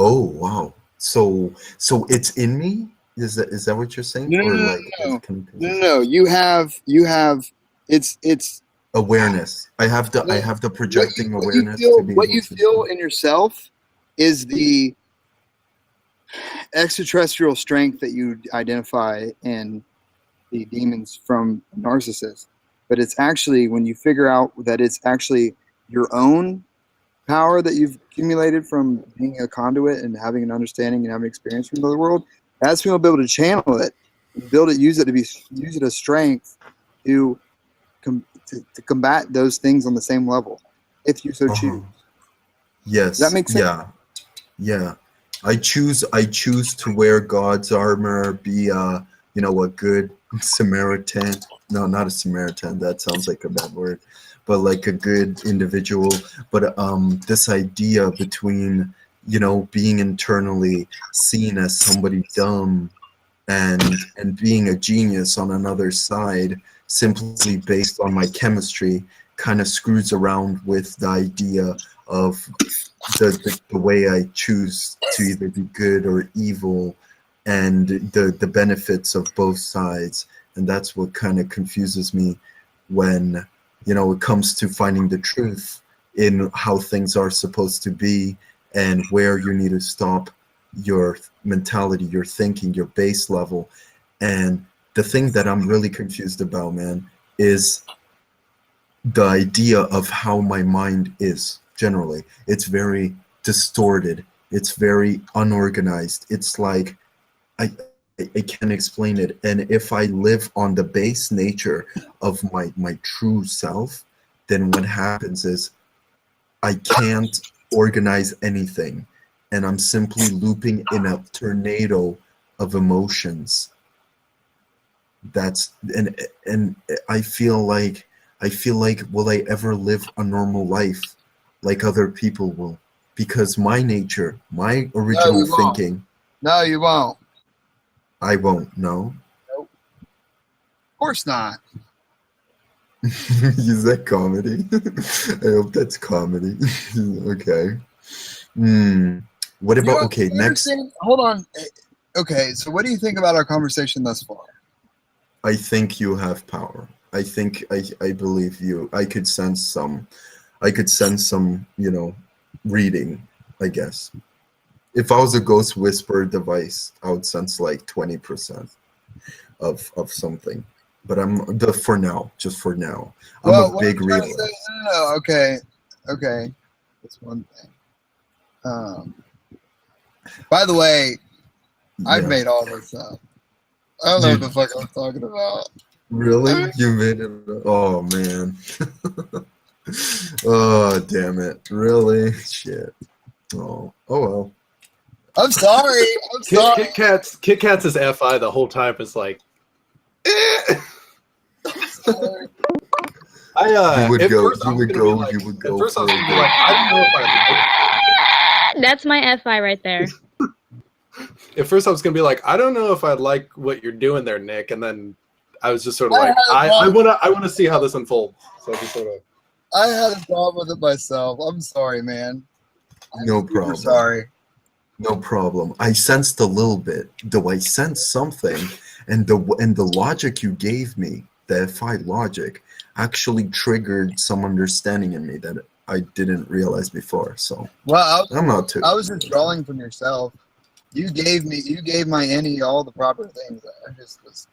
Oh, wow. So it's in me? Is that what you're saying? No, no, Or no, like no, can no, no, no. You have. It's awareness. I no, have the what you projecting what you awareness to feel be what able you to feel in yourself is the extraterrestrial strength that you identify in the demons from narcissists. But it's actually when you figure out that it's actually your own power that you've accumulated from being a conduit and having an understanding and having experience from the world. That's when you'll be able to channel it, build it, use it as strength to to combat those things on the same level, if you so choose. uh-huh. Does that Yes, make sense? yeah, yeah. I choose to wear God's armor, be a good Samaritan. No, not a Samaritan. That sounds like a bad word. But like a good individual. But this idea between, being internally seen as somebody dumb and being a genius on another side simply based on my chemistry kind of screws around with the idea of the way I choose to either be good or evil and the benefits of both sides. And that's what kind of confuses me when, it comes to finding the truth in how things are supposed to be and where you need to stop your mentality, your thinking, your base level. And the thing that I'm really confused about, man, is the idea of how my mind is generally. It's very distorted. It's very unorganized. It's like I can't explain it. And if I live on the base nature of my true self, then what happens is I can't organize anything. And I'm simply looping in a tornado of emotions. That's and I feel like will I ever live a normal life like other people will? Because my nature, my No, original you won't. thinking, No, you won't. I won't know. Nope. Of course not. Is that comedy? I hope that's comedy. Okay. Hmm. What about okay, You next understand? Hold on. Okay, so what do you think about our conversation thus far? I think you have power. I believe you. I could sense some, reading, I guess. If I was a ghost whisperer device, I would sense like 20% of something. But for now, just for now. I'm a Well, what I'm big trying to say, realist. no. Okay, okay, that's one thing. Um, by the way, I've Yeah. made all this up. I don't know what You the fuck I'm talking about. really? You made it. Oh man. Oh damn it. Really? Shit. Oh well. I'm sorry. I'm Kit, sorry. Kit Kat's Kit Kat's is FI the whole time. Is like, Sorry. I You would at go. first I You was would gonna be go. like, You would at go first I for was a gonna be good. like, I don't know if I That's my FI right there. at first I was gonna be like, I don't know if I like what you're doing there, Nick, and then I was just sort of I like, had a I problem. wanna see how this unfolds. So I just sort of I had a problem with it myself. I'm sorry, man. I'm No super problem. sorry. No problem. I sensed a little bit, though I sensed something, and the logic you gave me, the FI logic, actually triggered some understanding in me that I didn't realize before. So Well, I'm not too I was just drawing from yourself. You gave my any all the proper things. I just was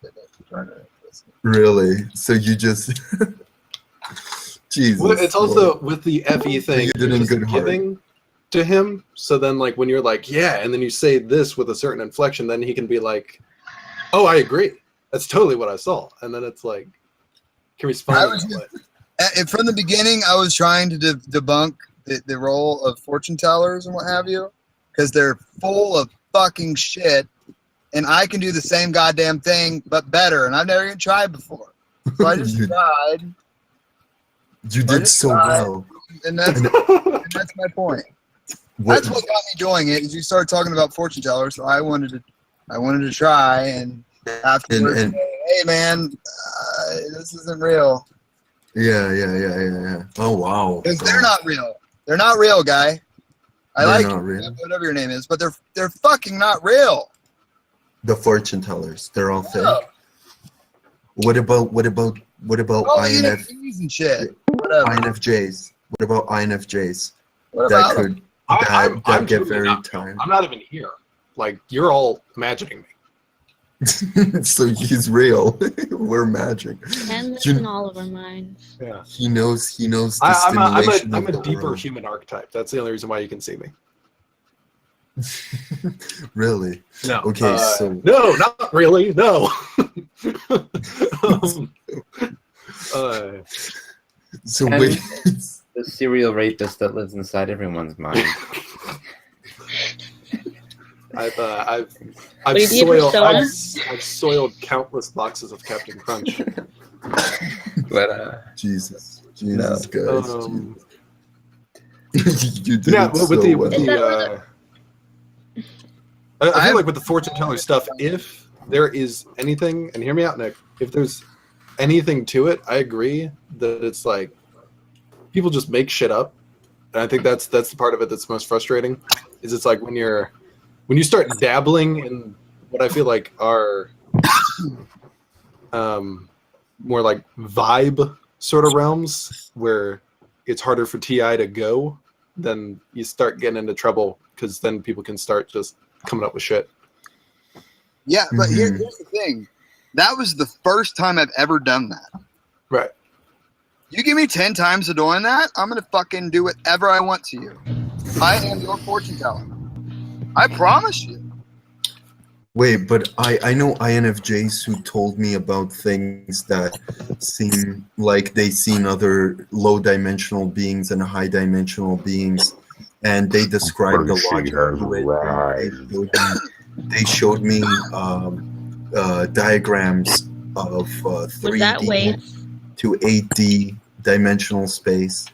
trying to listen. really. So you just well, Jesus it's Lord. also with the FE So thing, you you're did in just good heart. giving to him. So then like when you're like, yeah, and then you say this with a certain inflection, then he can be like, oh, I agree. That's totally what I saw. And then it's like can respond I in was that just, way. from the beginning. I was trying to debunk the role of fortune tellers and what have you, because they're full of fucking shit, and I can do the same goddamn thing but better, and I've never even tried before. So I just you, tried. you I did just so tried, well. and And that's my point. what That's what got me doing it. Is you started talking about fortune tellers, so I wanted to try, and afterwards, and say, hey man, this isn't real. yeah. Oh wow. Because they're Oh. not real. They're not real, guy. I They're like not real. whatever your name is, but they're fucking not real. The fortune tellers, they're all fake. No. What about Oh, INFJs? and shit. Whatever. INFJs. What about INFJs? What That about them? could I'm that get truly very not- tired. I'm not even here. Like, you're all imagining me. So he's real. We're magic. And lives You- in all of our minds. Yeah. He knows the I'm stimulation a of the deeper world. human archetype. That's the only reason why you can see me. Really? No. Okay, so No, not really. No. so And- wait. The serial rapist that lives inside everyone's mind. I've Would you be a persona? I've soiled countless boxes of Captain Crunch. But Jesus, No. guys. You did Yeah, it with so the well. Is that where I feel like with the fortune teller stuff, if there is anything, and hear me out, Nick, if there's anything to it, I agree that it's like people just make shit up, and I think that's the part of it that's most frustrating. Is it's like when you start dabbling in what I feel like are more like vibe sort of realms where it's harder for TI to go, then you start getting into trouble because then people can start just coming up with shit. Yeah, but Mhm. here's the thing. That was the first time I've ever done that. Right. You give me 10 times of doing that, I'm going to fucking do whatever I want to you. I am your fortune teller. I promise you. Wait, but I know INFJs who told me about things that seem like they seen other low dimensional beings and high dimensional beings, and they described the logic to it. They showed me diagrams of Was that 3D waves? to 8D dimensional space.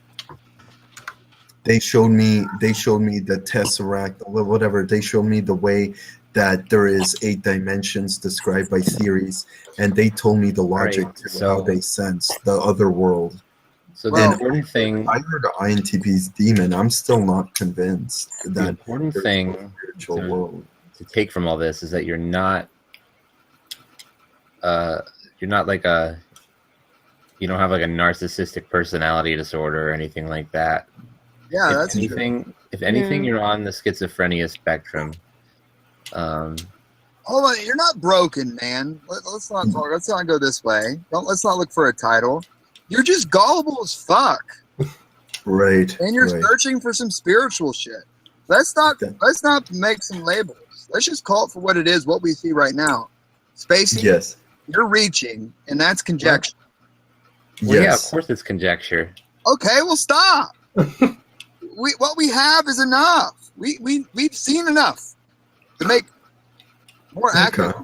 They showed me the tesseract, or whatever. They showed me the way that there is 8 dimensions described by theories, and they told me the logic Right, to so- how they sense the other world. so the Well, important thing, I heard INTP's demon. I'm still not convinced the that important there's thing a spiritual to- world. to take from all this is that you're not like you don't have like a narcissistic personality disorder or anything like that. Yeah, if that's anything, Yeah. you're on the schizophrenia spectrum. Hold on, you're not broken, man. Let's not talk. Let's not go this way. Let's not look for a title. You're just gullible as fuck, Right. and you're right. searching for some spiritual shit. Let's not make some labels. Let's just call it for what it is. What we see right now, Spacey. Yes. You're reaching, and that's conjecture. Well, yeah, of Yes. course it's conjecture. Okay, well, stop. What we have is enough. We've seen enough to make more accurate.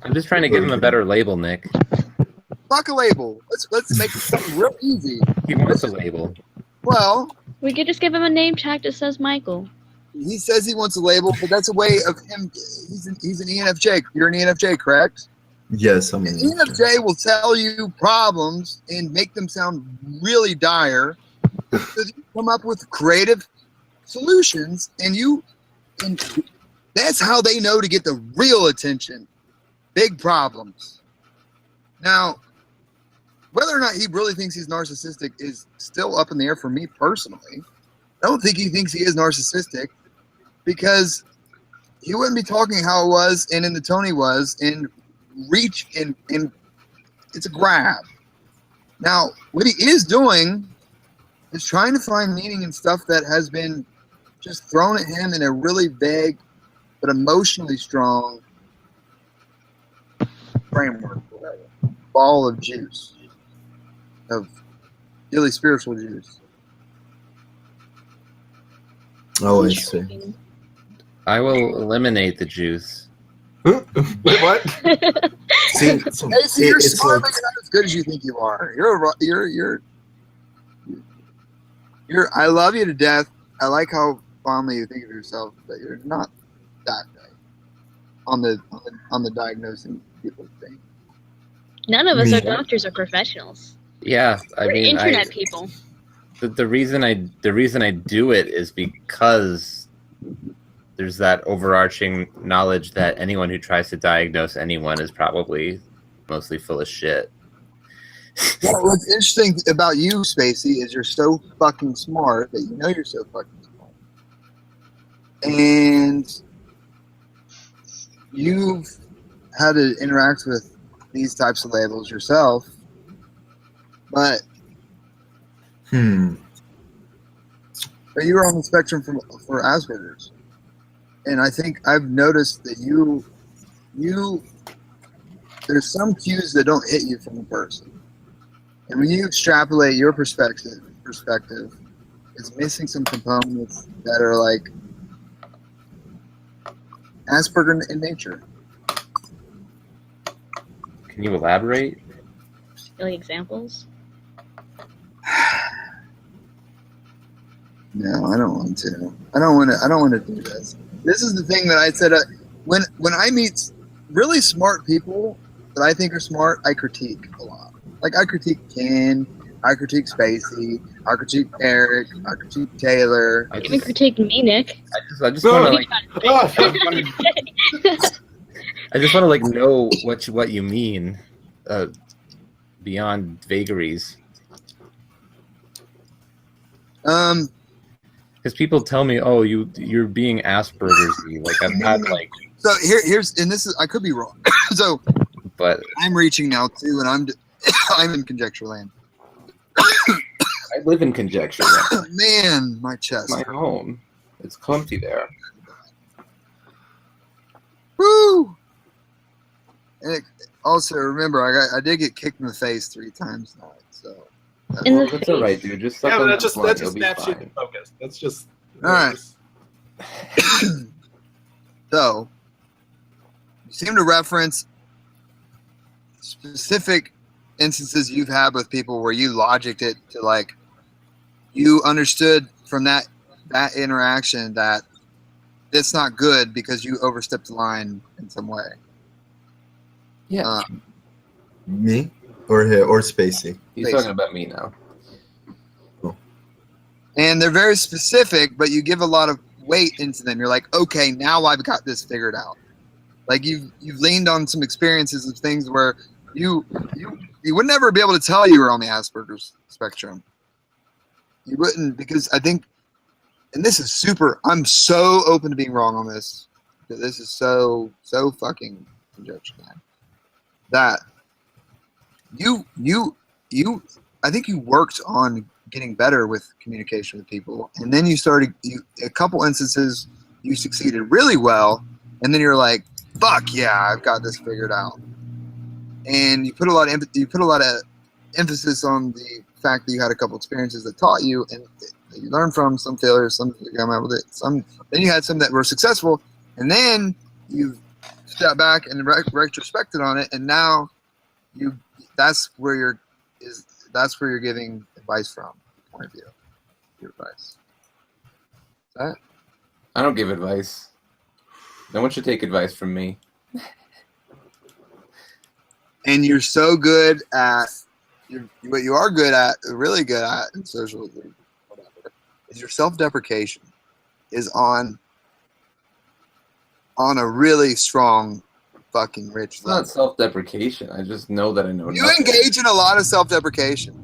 I'm just trying to give him a better label, Nick. Fuck a label. Let's make something real easy. He wants a label. Well, We could just give him a name tag that says Michael. he says he wants a label, but that's a way of him. He's an ENFJ. You're an ENFJ, correct? Yes. I'm An ENFJ will tell you problems and make them sound really dire. So you come up with creative solutions, and that's how they know to get the real attention. Big problems. Now, whether or not he really thinks he's narcissistic is still up in the air for me personally. I don't think he thinks he is narcissistic because he wouldn't be talking how it was and in the tone he was and reach and it's a grab. Now, what he is doing is trying to find meaning in stuff that has been just thrown at him in a really vague but emotionally strong framework, whatever. Ball of juice, of really spiritual juice. Oh, I see. I will eliminate the juice. Wait, what? See, so Hey, see, you're it's smart, like- but you're not as good as you think you are. You're. I love you to death. I like how fondly you think of yourself, but you're not that good on the diagnosing people thing. None of us Me- are doctors or professionals. Yeah, I We're mean, internet people. the reason I do it is because there's that overarching knowledge that anyone who tries to diagnose anyone is probably mostly full of shit. Well, what's interesting about you, Spacey, is you're so fucking smart that you know you're so fucking smart. And you've had to interact with these types of labels yourself, but but you were on the spectrum for Asperger's. And I think I've noticed that you there's some cues that don't hit you from the person. And when you extrapolate your perspective, it's missing some components that are like Asperger in nature. Can you elaborate? Like examples? No, I don't want to. I don't want to do this. This is the thing that I said. When I meet really smart people that I think are smart, I critique a lot. Like I critique Ken, I critique Spacey, I critique Eric, I critique Taylor. You even critiqued me, Nick. I just want to like. I just want to like know what you mean, beyond vagaries. Because people tell me, "Oh, you're being Asperger's-y." Like I've had like. So here's and this is I could be wrong. So, but I'm reaching now too, and I'm in conjecture land. I live in conjecture. Man, my chest. My home. It's comfy there. Woo! And also remember, I did get kicked in the face 3 times tonight. So In the that's all right, dude. Just suck Yeah, on but that this just one, that you'll just be snaps you fine. in focus. That's just All right. So you seem to reference specific instances you've had with people where you logicked it to like you understood from that interaction that it's not good because you overstepped the line in some way. Yeah. Me or Spacey? He's talking about me now. And they're very specific, but you give a lot of weight into them. You're like, okay, now I've got this figured out. Like you've leaned on some experiences of things where you would never be able to tell you were on the Asperger's spectrum. You wouldn't, because I think, and this is super, I'm so open to being wrong on this, because this is so fucking conjecture, man. That you I think you worked on getting better with communication with people, and then you started a couple instances you succeeded really well, and then you're like, fuck yeah, I've got this figured out. And you put a lot of emphasis on the fact that you had a couple experiences that taught you, and you learned from some failures, some you come out with it, then you had some that were successful, and then you stepped back and retrospected on it, and now that's where you're giving advice from, point of view, your advice. Is that? I don't give advice. No one should take advice from me. And you're so good at what you are good at, really good at in social, whatever, is your self-deprecation is on a really strong fucking rich It's level. not self-deprecation. I just know that I know You nothing. engage in a lot of self-deprecation,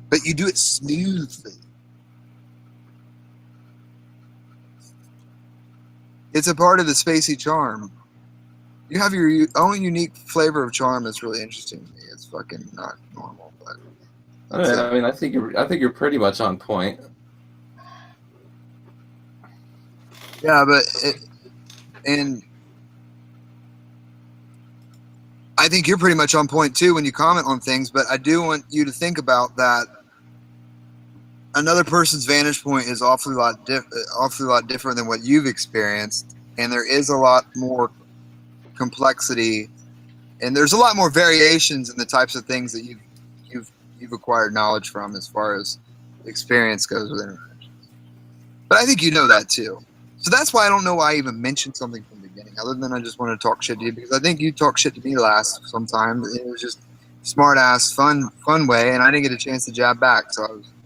but you do it smoothly. It's a part of the Spacey charm. You have your own unique flavor of charm that's really interesting to me. It's fucking not normal, but I mean, I think you're pretty much on point. yeah, but and I think you're pretty much on point too when you comment on things. But I do want you to think about that. Another person's vantage point is awfully lot different than what you've experienced, and there is a lot more complexity, and there's a lot more variations in the types of things that you've acquired knowledge from as far as experience goes with interactions. But I think you know that too. So that's why I don't know why I even mentioned something from the beginning, other than I just wanted to talk shit to you, because I think you talked shit to me last sometime. It was just smart ass, fun way, and I didn't get a chance to jab back, so I was